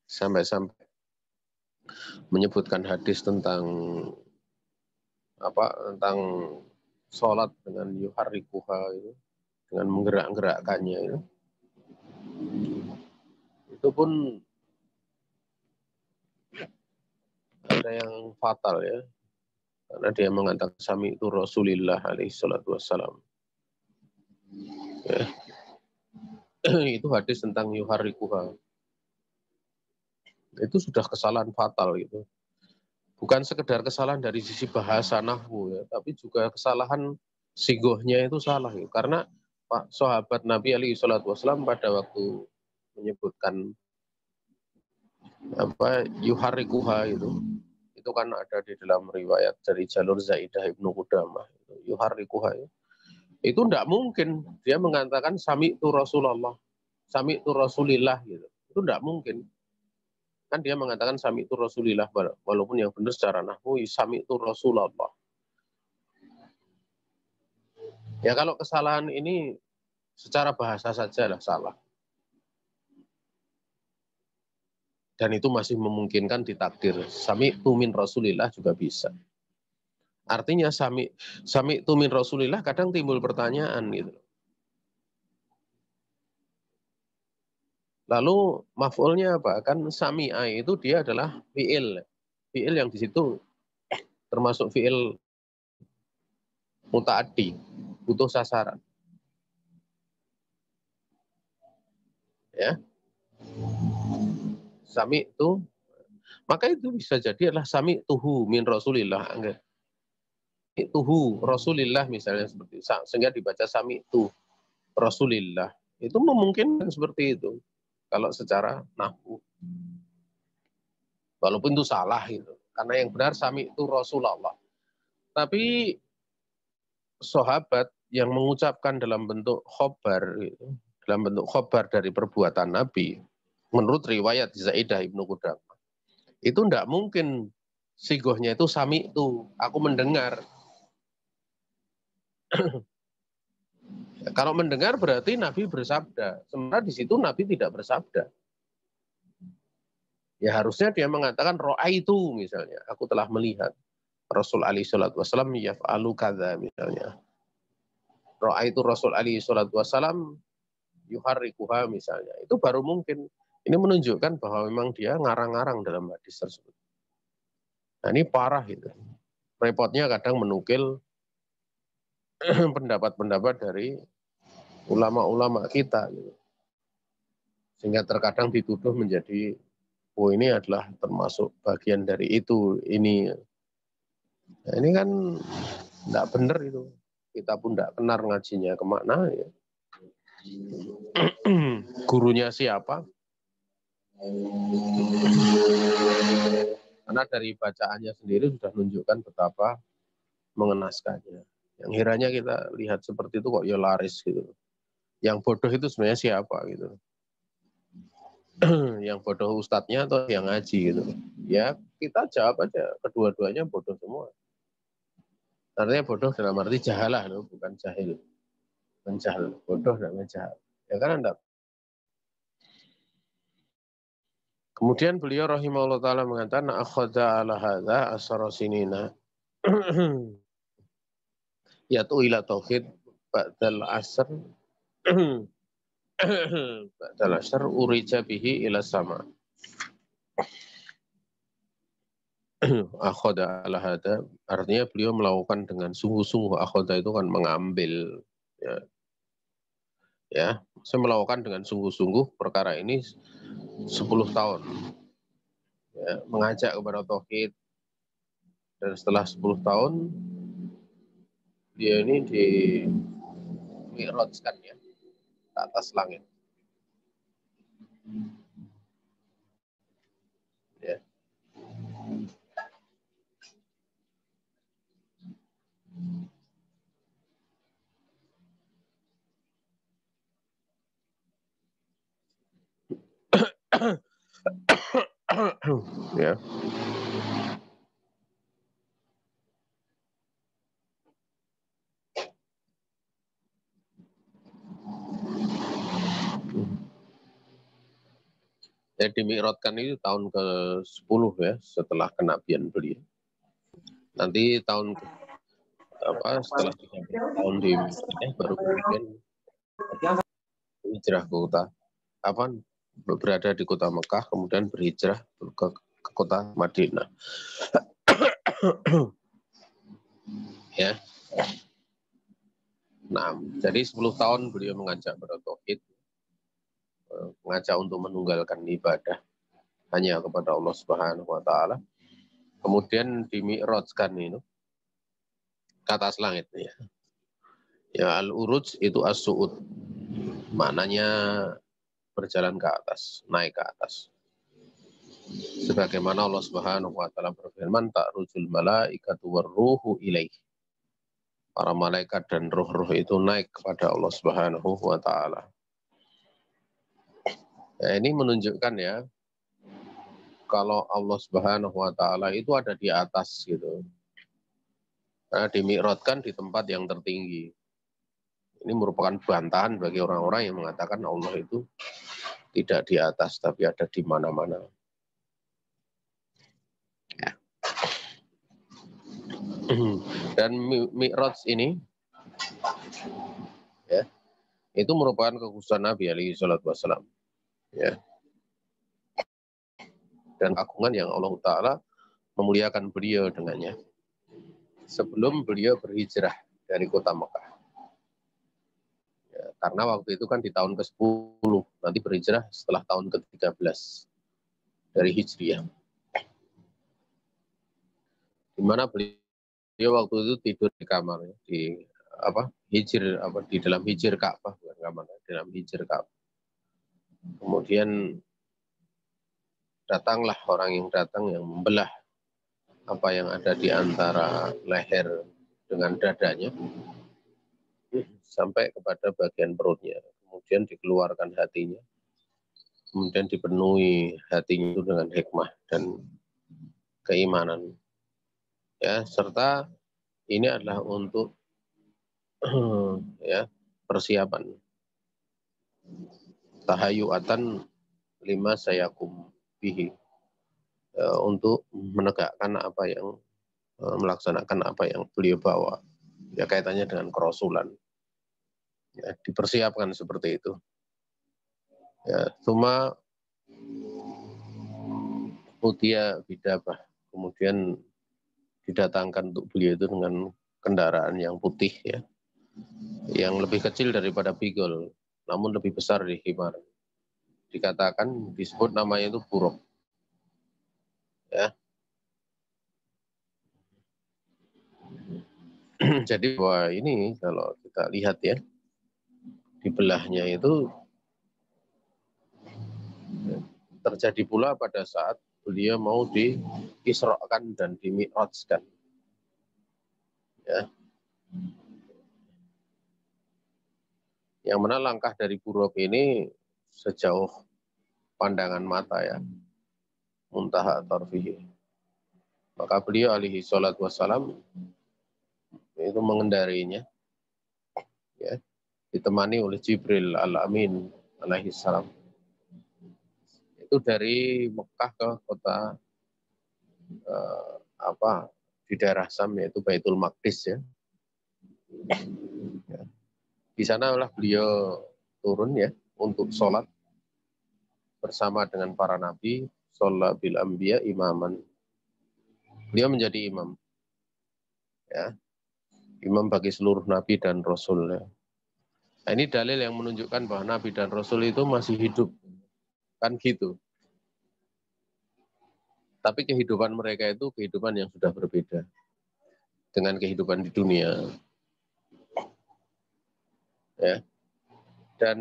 Sampai-sampai menyebutkan hadis tentang tentang sholat dengan yuharrikuha itu, dengan menggerak-gerakkannya itu pun ada yang fatal ya, karena dia mengatakan sami itu Rasulillah alaihi salatu wassalam. Ya. Itu hadis tentang yuharrikuha. Itu sudah kesalahan fatal gitu. Bukan sekedar kesalahan dari sisi bahasa nahwu ya, tapi juga kesalahan sigohnya itu salah gitu. Karena Pak sahabat Nabi alaihi salatu wassalam pada waktu menyebutkan yuharrikuha itu kan ada di dalam riwayat dari jalur Zaidah ibnu Qudamah. Yuharrikuha itu tidak mungkin dia mengatakan sami itu Rasulullah, sami itu Rasulillah gitu. Itu tidak mungkin. Kan dia mengatakan sami itu Rasulillah, walaupun yang benar secara nahwu sami itu Rasulullah. Ya kalau kesalahan ini secara bahasa saja lah salah. Dan itu masih memungkinkan ditakdir. Sami itu min Rasulillah juga bisa. Artinya sami itu min Rasulillah kadang timbul pertanyaan gitu. Lalu maf'ulnya apa? Kan sami'a itu dia adalah fi'il. Fi'il yang di situ termasuk fi'il muta'addi, butuh sasaran. Ya. Sami itu, maka itu bisa jadi adalah sami tuhu min Rasulillah. Tuhu Rasulillah misalnya seperti itu. Sehingga dibaca sami itu Rasulillah. Itu memungkinkan seperti itu. Kalau secara nahwu. Walaupun itu salah itu. Karena yang benar sami itu Rasulullah. Tapi sahabat yang mengucapkan dalam bentuk khobar, dalam bentuk khobar dari perbuatan Nabi, menurut riwayat Zaidah ibnu Qudamah, itu tidak mungkin sigohnya itu sami itu, aku mendengar. Kalau mendengar berarti Nabi bersabda, sementara di situ Nabi tidak bersabda. Ya harusnya dia mengatakan ro'aitu misalnya, aku telah melihat Rasul alaihi salatu wassalam yaf'alu kadza misalnya. Ro'aitu Rasul alaihi salatu wassalam yuharrikuha misalnya. Itu baru mungkin. Ini menunjukkan bahwa memang dia ngarang-ngarang dalam hadis tersebut. Nah ini parah itu. Repotnya kadang menukil pendapat-pendapat dari ulama-ulama kita. Gitu. Sehingga terkadang dituduh menjadi, oh ini adalah termasuk bagian dari itu, ini. Nah, ini kan tidak benar itu. Kita pun tidak kenal ngajinya kemana. Ya. Gurunya siapa? Karena dari bacaannya sendiri sudah menunjukkan betapa mengenaskannya. Yang kiranya kita lihat seperti itu kok ya laris gitu. Yang bodoh itu sebenarnya siapa gitu. Yang bodoh ustadznya atau yang ngaji gitu. Ya kita jawab aja, kedua-duanya bodoh semua. Artinya bodoh dalam arti jahalah, bukan jahil. Menjahil, bodoh dan menjahil. Ya kan Anda. Kemudian beliau rahimahullah ta'ala mengatakan, akhadha ala hadha asara sinina. Yaitu ila tauhid ba'dal asr. Ba'dal asr urija bihi ila sama. Akhadha ala hadha. Artinya beliau melakukan dengan sungguh-sungguh. Akhadha itu kan mengambil. Ya, saya melakukan dengan sungguh-sungguh perkara ini 10 tahun. Ya, mengajak kepada tauhid. Dan setelah 10 tahun dia ini di mi'rajkan ya ke atas langit. Ya. Ya. Ya, dimi'rajkan itu tahun ke-10 ya setelah kenabian beliau. Nanti tahun setelah 13 tahun di Madinah baru kemudian hijrah ke kota berada di kota Mekah, kemudian berhijrah ke kota Madinah. Ya. Nah, jadi 10 tahun beliau mengajak pada tauhid, mengajak untuk menunggalkan ibadah hanya kepada Allah Subhanahu wa taala. Kemudian dimi'rajkan itu ke atas langit ya. Ya, al-uruj itu as-su'ud. Maknanya berjalan ke atas, naik ke atas. Sebagaimana Allah Subhanahu wa taala berfirman, ta'rujul malaikatu warruhu ilaih. Para malaikat dan roh-roh itu naik kepada Allah Subhanahu wa taala. Ya, ini menunjukkan ya kalau Allah Subhanahu wa taala itu ada di atas gitu. Nah, dimi'rajkan di tempat yang tertinggi. Ini merupakan bantahan bagi orang-orang yang mengatakan Allah itu tidak di atas tapi ada di mana-mana. Ya. Dan mi'raj ini ya, itu merupakan kekhususan Nabi alaihi salatu wassalam. Ya. Dan agungan yang Allah Ta'ala memuliakan beliau dengannya sebelum beliau berhijrah dari kota Mekah. Ya, karena waktu itu kan di tahun ke-10, nanti berhijrah setelah tahun ke-13 dari Hijriah. Di mana beliau waktu itu tidur di kamar di di dalam hijir Ka'bah, bukan kamar, di dalam hijir Ka'bah. Kemudian datanglah orang yang datang yang membelah apa yang ada di antara leher dengan dadanya sampai kepada bagian perutnya. Kemudian dikeluarkan hatinya. Kemudian dipenuhi hatinya itu dengan hikmah dan keimanan. Ya, serta ini adalah untuk ya, persiapan tahayu'atan lima sayakum bihi, untuk menegakkan apa yang melaksanakan apa yang beliau bawa. Ya, kaitannya dengan kerasulan. Ya, dipersiapkan seperti itu. Ya, cuma utia bidabah, kemudian didatangkan untuk beliau itu dengan kendaraan yang putih ya, yang lebih kecil daripada bigol, namun lebih besar di himar. Dikatakan disebut namanya itu buruk. Ya. Jadi bahwa ini kalau kita lihat ya, di belahnya itu terjadi pula pada saat beliau mau diisro'kan dan dimi'rajkan. Ya. Yang mana langkah dari buruk ini sejauh pandangan mata ya, muntaha tarfihi. Maka beliau alaihi salatu wassalam itu mengendarinya ya, ditemani oleh Jibril al-Amin alaihi salam. Itu dari Mekah ke kota di daerah Sam, yaitu Baitul Maqdis ya. Di sana lah beliau turun ya untuk sholat bersama dengan para nabi, sholat bil anbiya imaman. Beliau menjadi imam. Ya. Imam bagi seluruh nabi dan rasul ya. Nah, ini dalil yang menunjukkan bahwa nabi dan rasul itu masih hidup. Kan gitu. Tapi kehidupan mereka itu kehidupan yang sudah berbeda dengan kehidupan di dunia. Ya. Dan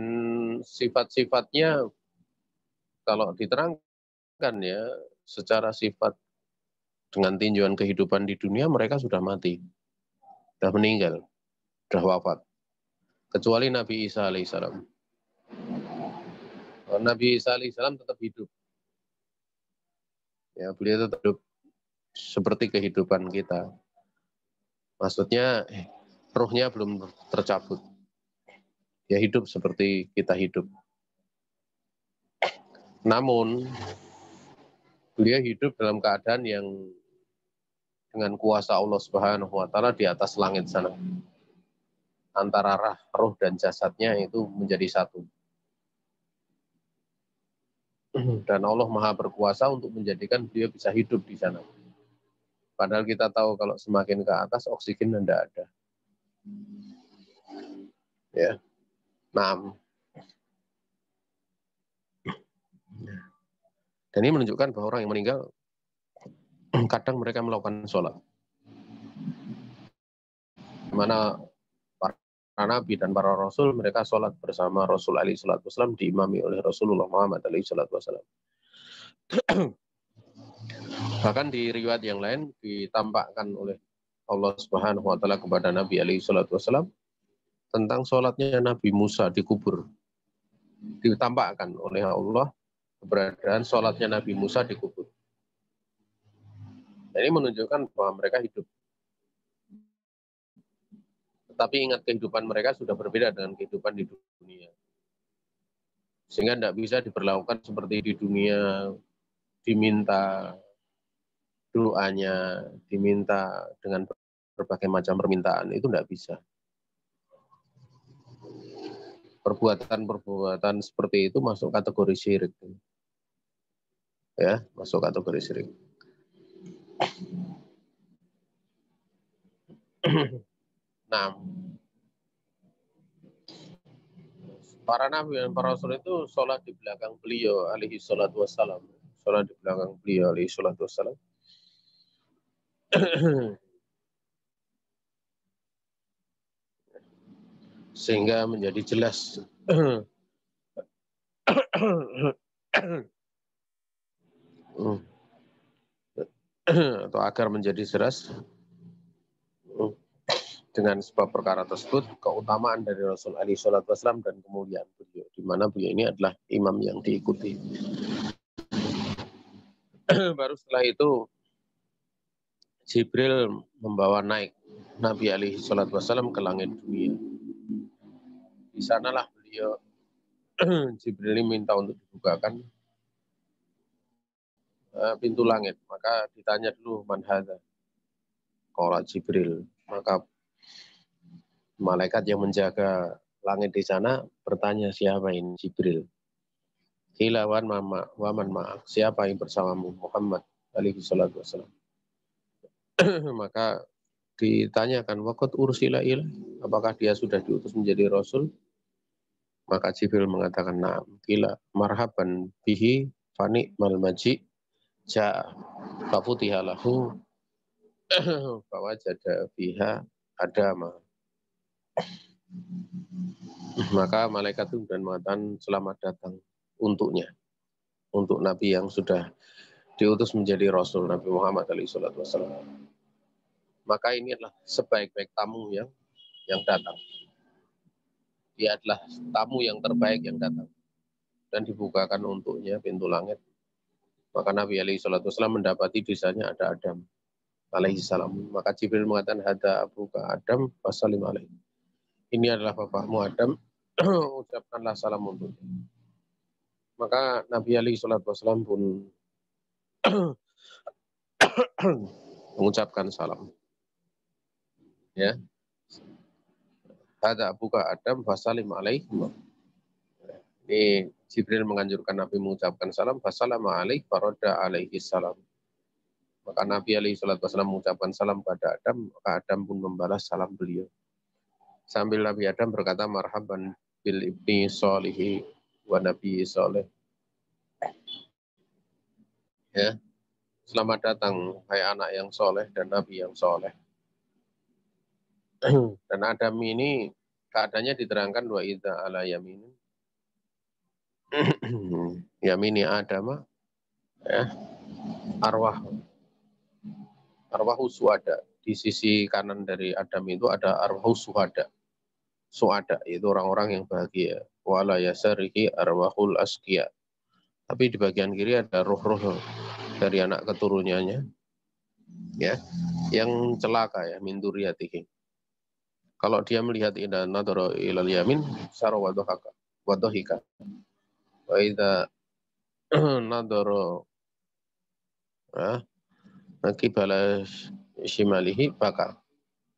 sifat-sifatnya kalau diterangkan ya, secara sifat dengan tinjauan kehidupan di dunia mereka sudah mati, sudah meninggal, sudah wafat. Kecuali Nabi Isa alaihissalam. Nabi Isa alaihissalam tetap hidup. Ya, beliau tetap hidup seperti kehidupan kita. Maksudnya ruhnya belum tercabut. Dia hidup seperti kita hidup. Namun beliau hidup dalam keadaan yang dengan kuasa Allah Subhanahu wa taala di atas langit sana. Antara roh dan jasadnya itu menjadi satu. Dan Allah Maha berkuasa untuk menjadikan beliau bisa hidup di sana. Padahal kita tahu kalau semakin ke atas oksigen tidak ada. Ya. Nah, dan ini menunjukkan bahwa orang yang meninggal kadang mereka melakukan sholat. Di mana para nabi dan para rasul mereka sholat bersama Rasul alaihi salatu wasallam diimami oleh Rasulullah Muhammad alaihi salatu wasallam. Bahkan di riwayat yang lain ditampakkan oleh Allah Subhanahu wa taala kepada Nabi alaihi salatu wasallam tentang sholatnya Nabi Musa di kubur. Ditampakkan oleh Allah keberadaan sholatnya Nabi Musa di kubur. Ini menunjukkan bahwa mereka hidup. Tetapi ingat kehidupan mereka sudah berbeda dengan kehidupan di dunia. Sehingga tidak bisa diperlakukan seperti di dunia, diminta doanya, diminta dengan berbagai macam permintaan, itu tidak bisa. Perbuatan-perbuatan seperti itu masuk kategori syirik. Ya, masuk kategori syirik. Nah, para nabi dan para rasul itu sholat di belakang beliau alaihi salatu wassalam. Sholat di belakang beliau alaihi salatu wassalam. Sehingga menjadi jelas atau agar menjadi jelas dengan sebab perkara tersebut keutamaan dari Rasul alaihi salatu wasallam dan kemuliaan beliau, di mana beliau ini adalah imam yang diikuti. Baru setelah itu Jibril membawa naik Nabi alaihi salatu wasallam ke langit dunia. Di sanalah beliau Jibril ini minta untuk dibukakan pintu langit. Maka ditanya dulu man hadza. Qala Jibril. Maka malaikat yang menjaga langit di sana bertanya, siapa ini? Jibril. Qila waman ma'ak. Siapa yang bersamamu? Muhammad alaihi salatu wasallam. Maka ditanyakan, waqad ursila ilaihi. Apakah dia sudah diutus menjadi rasul? Maka Jibril mengatakan, na'am. Qila marhaban bihi fani mal maji ja'a fafutiha lahu fawajada biha adama. Maka malaikat itu dan mengatakan selamat datang untuknya, untuk Nabi yang sudah diutus menjadi Rasul, Nabi Muhammad SAW. Maka ini adalah sebaik-baik tamu yang datang. Dia adalah tamu yang terbaik yang datang dan dibukakan untuknya pintu langit. Maka Nabi SAW mendapati di sana ada Adam alaihissalam. Maka Jibril mengatakan hada abuka Adam wassalim alaihi. Ini adalah bapakmu Adam, ucapkanlah salam untuknya. Maka Nabi SAW pun mengucapkan salam. Ya. Hada abuka Adam wassalim alaihi. Ini Jibril menganjurkan Nabi mengucapkan salam, wassalamu alaihi faroda alaihi salam. Maka Nabi SAW mengucapkan salam pada Adam, maka Adam pun membalas salam beliau. Sambil Nabi Adam berkata, marhaban bil ibni solihi wa nabi soleh. Ya, selamat datang hai anak yang soleh dan nabi yang soleh. Dan Adam ini keadaannya diterangkan wa idza ala yamin. Yamini Adam, ya, arwahu suada. Di sisi kanan dari Adam itu ada arwahu suada. Suada itu orang-orang yang bahagia. Wala yasarihi arwahul asqiya. Tapi di bagian kiri ada roh-roh dari anak keturunannya, ya, yang celaka, ya, min dzurriyyatihi. Kalau dia melihat ila nadara ilal yamin sara wadhaka wa idza nadoro balas shimalihi baka.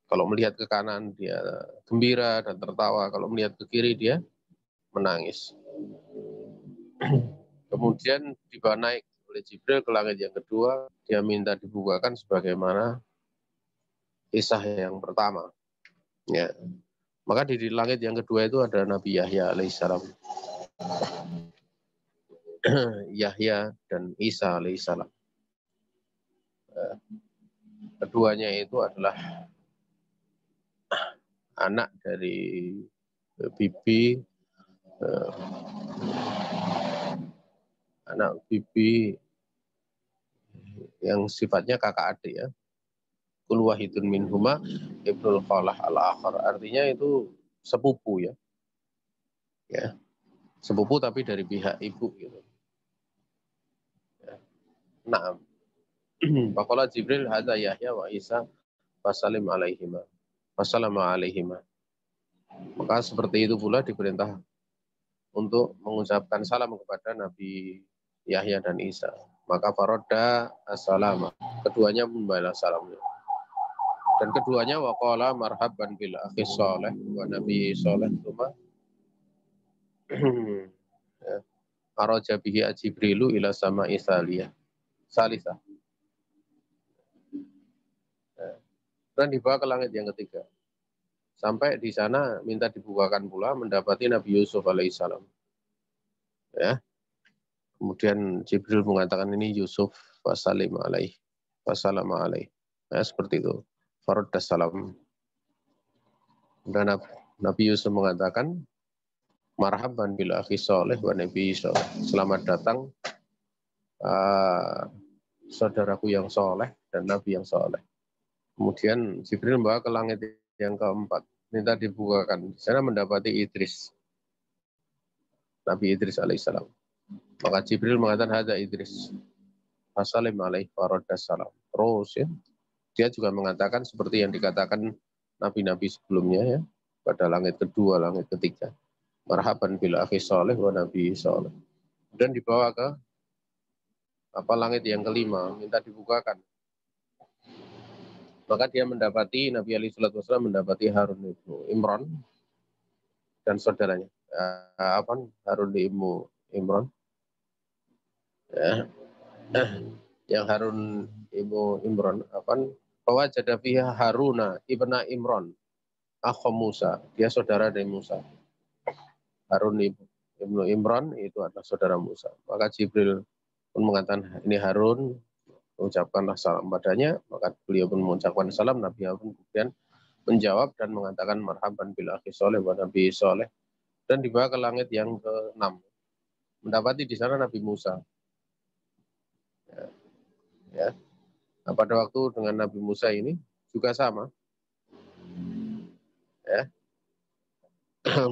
Kalau melihat ke kanan dia gembira dan tertawa, kalau melihat ke kiri dia menangis. Kemudian dibawa naik oleh Jibril ke langit yang kedua, dia minta dibukakan sebagaimana kisah yang pertama. Ya. Maka di langit yang kedua itu ada Nabi Yahya alaihissalam. Yahya dan Isa alaihissalam. Keduanya itu adalah anak dari bibi yang sifatnya kakak adik ya. Kul wahidun minhuma ibnul qalah al-akhar. Artinya itu sepupu ya. Ya. Sepupu tapi dari pihak ibu gitu. Ya. Nah, Faqala Jibril hadza Yahya wa Isa fasalim alaihima. Wassalamu alaihima. Maka seperti itu pula diperintah untuk mengucapkan salam kepada Nabi Yahya dan Isa. Maka farodda assalam. Keduanya membalas salamnya. Dan keduanya waqala marhaban bil akhi sholeh wa nabi sholeh tuma araja bihi Jibrilu ila sama Isalia salisa. Dan dibawa ke langit yang ketiga. Sampai di sana minta dibukakan pula mendapati Nabi Yusuf alaihissalam. Ya. Kemudian Jibril mengatakan ini Yusuf wassalim alaih. Wassalam alaih. Ya, seperti itu. Faraddas salam. Dan Nabi Yusuf mengatakan marhaban bil akhi sholeh wa nabi sholeh. Selamat datang saudaraku yang soleh dan nabi yang soleh. Kemudian Jibril membawa ke langit yang keempat, minta dibukakan. Di sana mendapati Idris, Nabi Idris alaihissalam. Maka Jibril mengatakan hadza Idris. Fasalim alaih faraddas salam. Terus ya, dia juga mengatakan seperti yang dikatakan nabi-nabi sebelumnya ya, pada langit kedua, langit ketiga. Marhaban bil akhi sholeh wa nabi sholeh. Dan dibawa ke langit yang kelima, minta dibukakan. Maka dia mendapati Nabi Ali Shallallahu Alaihi Wasallam mendapati Harun ibnu Imran dan saudaranya. Harun ibnu Imran. Ya. Yang Harun ibnu Imran bahwa jadi fiha Haruna ibna Imran akhu Musa. Dia saudara dari Musa. Harun ibnu Imran itu adalah saudara Musa. Maka Jibril pun mengatakan ini Harun, ucapkanlah salam padanya. Maka beliau pun mengucapkan salam. Nabi pun kemudian menjawab dan mengatakan marhaban bil akhi sholeh wa nabi sholeh. Dan dibawa ke langit yang ke-6. Mendapati di sana Nabi Musa. Ya. Nah, pada waktu dengan Nabi Musa ini juga sama. Ya.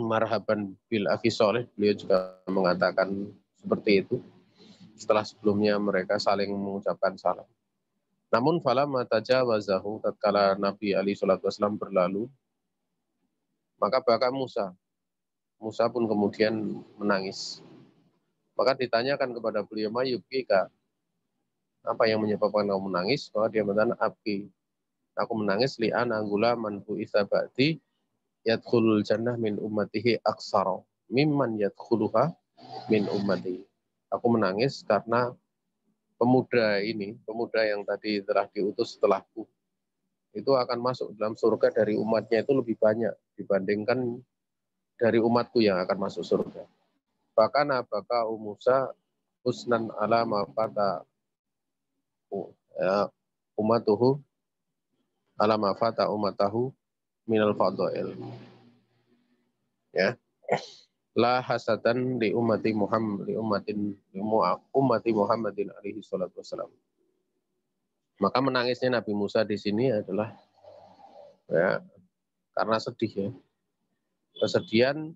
Marhaban bil akhi sholeh. Beliau juga mengatakan seperti itu. Setelah sebelumnya mereka saling mengucapkan salam. Namun falamma tajawazahu tatkala Nabi Ali Shallallahu Alaihi Wasallam berlalu, maka baka Musa pun kemudian menangis. Maka ditanyakan kepada beliau, mayubkika, apa yang menyebabkan kamu menangis? Maka dia mengatakan, abki, aku menangis li'ana gulaman bu'itha ba'di yadkhulul jannah min ummatihi aksara mimman yadkhuluha min ummatihi. Aku menangis karena pemuda yang tadi telah diutus setelahku, itu akan masuk dalam surga dari umatnya itu lebih banyak dibandingkan dari umatku yang akan masuk surga. Bahkan baka Musa husnan ala mafata umatuhu ala mafata umatahu minal fadail. Ya. La hasadan li ummati Muhammad ummati Muhammadin alaihi salatu wassalam. Maka menangisnya Nabi Musa di sini adalah ya karena sedih ya. Kesedihan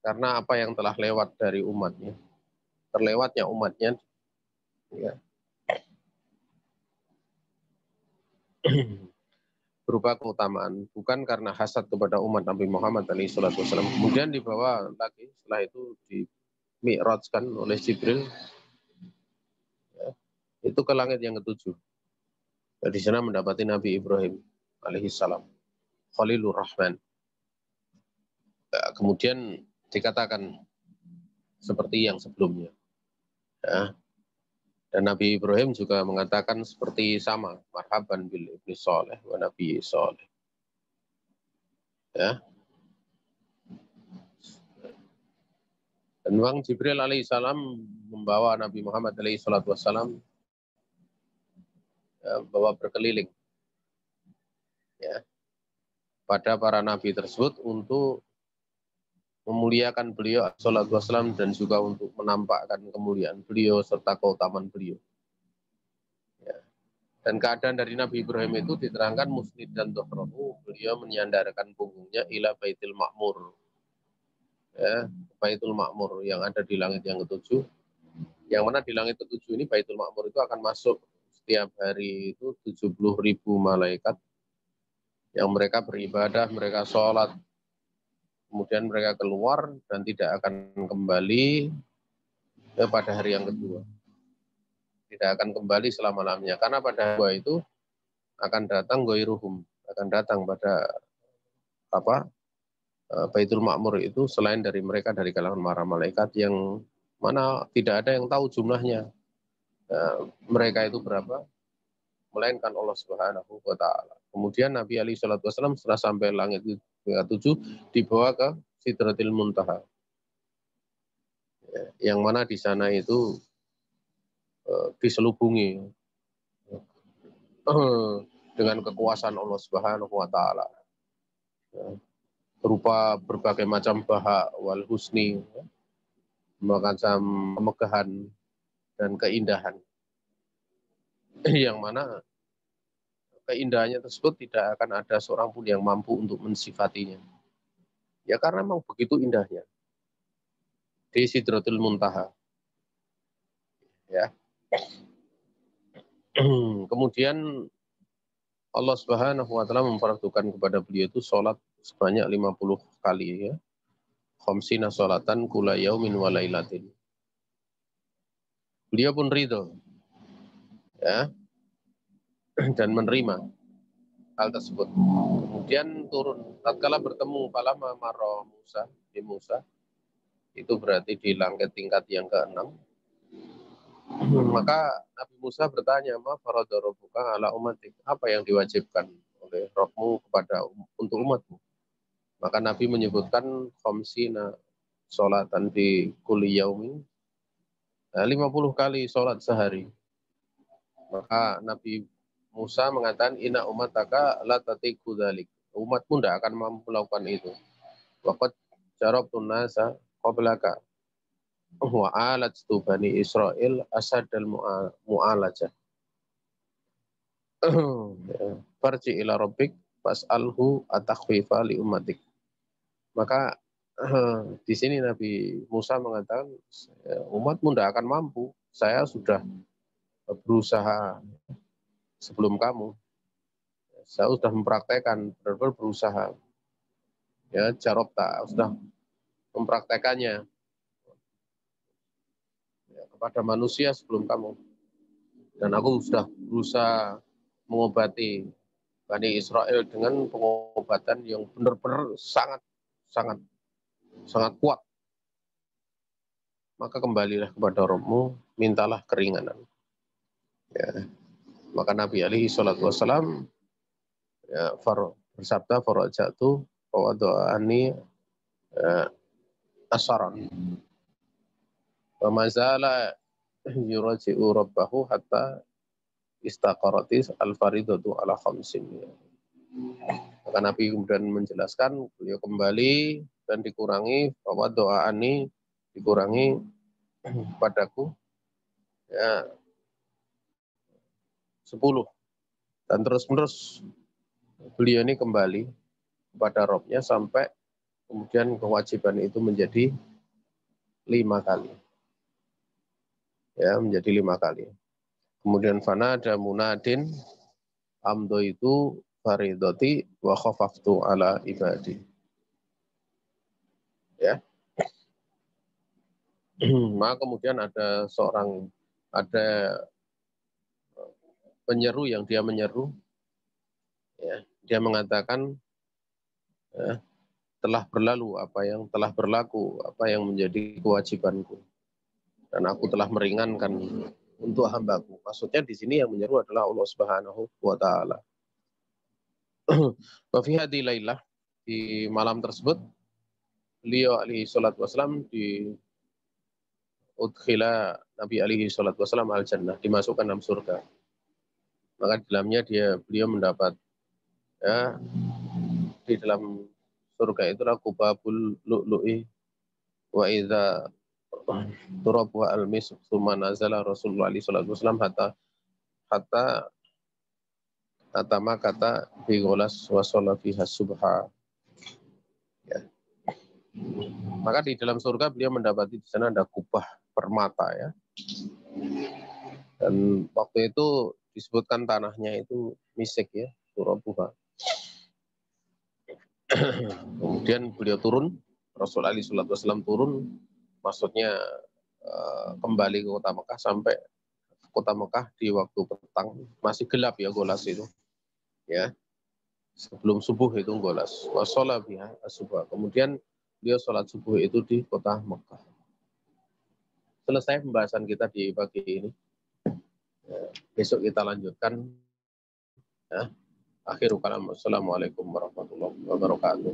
karena apa yang telah lewat dari umatnya. Terlewatnya umatnya ya. Berupa keutamaan, bukan karena hasad kepada umat Nabi Muhammad SAW. Kemudian dibawa lagi, setelah itu di mi'rajkan oleh Jibril itu ke langit yang ketujuh. Dan di sana mendapati Nabi Ibrahim alaihissalam, Khalilur Rahman. Kemudian dikatakan seperti yang sebelumnya. Ya. Dan Nabi Ibrahim juga mengatakan seperti sama, marhaban bil ibni soleh wa nabi soleh. Ya. Dan memang Jibril alaihissalam membawa Nabi Muhammad alaihissalam ya, bawa berkeliling ya, pada para nabi tersebut untuk memuliakan beliau sallallahu alaihi wasallam dan juga untuk menampakkan kemuliaan beliau serta keutamaan beliau. Ya. Dan keadaan dari Nabi Ibrahim itu diterangkan musnid dan dohrohu, beliau menyandarkan punggungnya ila Baitul Ma'mur. Ya, Baitul Ma'mur yang ada di langit yang ketujuh. Yang mana di langit ketujuh ini Baitul Ma'mur itu akan masuk setiap hari itu 70.000 malaikat yang mereka beribadah, mereka sholat, kemudian mereka keluar dan tidak akan kembali pada hari yang kedua. Tidak akan kembali selama-lamanya. Karena pada hari itu akan datang goiruhum, akan datang pada Baitul Ma'mur itu selain dari mereka dari kalangan para malaikat yang mana tidak ada yang tahu jumlahnya. Mereka itu berapa? Melainkan Allah Subhanahu wa taala. Kemudian Nabi alaihi salatu wasallam setelah sampai langit ke-7 dibawa ke Sidratil Muntaha. Yang mana di sana itu diselubungi dengan kekuasaan Allah Subhanahu wa taala. Berupa berbagai macam baha wal husni, macam kemegahan dan keindahan. Yang mana keindahannya tersebut tidak akan ada seorang pun yang mampu untuk mensifatinya. Ya karena memang begitu indahnya. Di Sidratul Muntaha. Ya. Kemudian Allah Subhanahu wa taala memfardukan kepada beliau itu sholat sebanyak 50 kali ya. Khamsina sholatan kula yaumin wa lailatin. Beliau pun ridho ya dan menerima hal tersebut. Kemudian turun tatkala bertemu palama maro Musa di Musa itu berarti di langit tingkat yang ke-6. Maka Nabi Musa bertanya, "Ma faradarabuka ala umatik?" Apa yang diwajibkan oleh Rabbmu kepada untuk umatmu? Maka Nabi menyebutkan khamsina sholatan di kulli yaumin, 50 kali sholat sehari. Maka Nabi Musa mengatakan, "Inna umataka la tatiku dzalik." Umatmu tidak akan mampu melakukan itu. Waqad jarabtun nasa qablaka wa alat bani Israel asadal mu'alajah. Farji ila rabbik fas'alhu atakhfifa li ummatik. Maka di sini Nabi Musa mengatakan, umatmu tidak akan mampu. Saya sudah berusaha sebelum kamu. Saya sudah mempraktekkan, benar-benar berusaha. Ya, jarobta, sudah mempraktekannya ya, kepada manusia sebelum kamu. Dan aku sudah berusaha mengobati Bani Israel dengan pengobatan yang benar-benar sangat kuat. Maka kembalilah kepada Rabbmu, mintalah keringanan. Ya. Maka Nabi alaihi salatu wassalam ya, bersabda farajatu wa doani asaran. Wa mazala yuraji'u rabbahu hatta istaqaratis al-faridatu ala khamsin. Maka Nabi kemudian menjelaskan, beliau kembali dan dikurangi bahwa doa ini dikurangi padaku ya 10 dan terus-menerus beliau ini kembali kepada Robnya sampai kemudian kewajiban itu menjadi 5 kali. Ya, menjadi 5 kali. Kemudian fana ada munadin amdo itu faridoti wa khafaftu ala ibadi. Ya. Maka kemudian ada penyeru yang dia menyeru, ya, dia mengatakan, ya, telah berlalu apa yang telah berlaku, apa yang menjadi kewajibanku, dan aku telah meringankan untuk hambaku. Maksudnya di sini yang menyeru adalah Allah Subhanahu wa Ta'ala. Wa fi hadhihi lailah, di malam tersebut beliau alaihi salatu wasalam di udkhila, Nabi alaihi salatu wasalam al jannah, dimasukkan dalam surga. Maka di dalamnya beliau mendapat, ya, di dalam surga itulah kubabul lu'lu'i wa idza turabuha al-misk tsumma nazala Rasulullah alaihi salatu wasalam hatta hatta atama kata bi ghulas wa shalla fiha subha. Ya. Maka di dalam surga beliau mendapati di sana ada kubah permata, ya. Dan waktu itu disebutkan tanahnya itu misik, ya, turabuha. Kemudian beliau turun, Rasul alaihi salatu wasallam turun, maksudnya kembali ke kota Mekah, sampai kota Mekah di waktu petang, masih gelap, ya, golas itu, ya, sebelum subuh itu golas. Washolat biha as-subha. Kemudian beliau sholat subuh itu di kota Mekah. Selesai pembahasan kita di pagi ini. Ya, besok kita lanjutkan. Ya. Akhirul kalam. Assalamualaikum warahmatullahi wabarakatuh.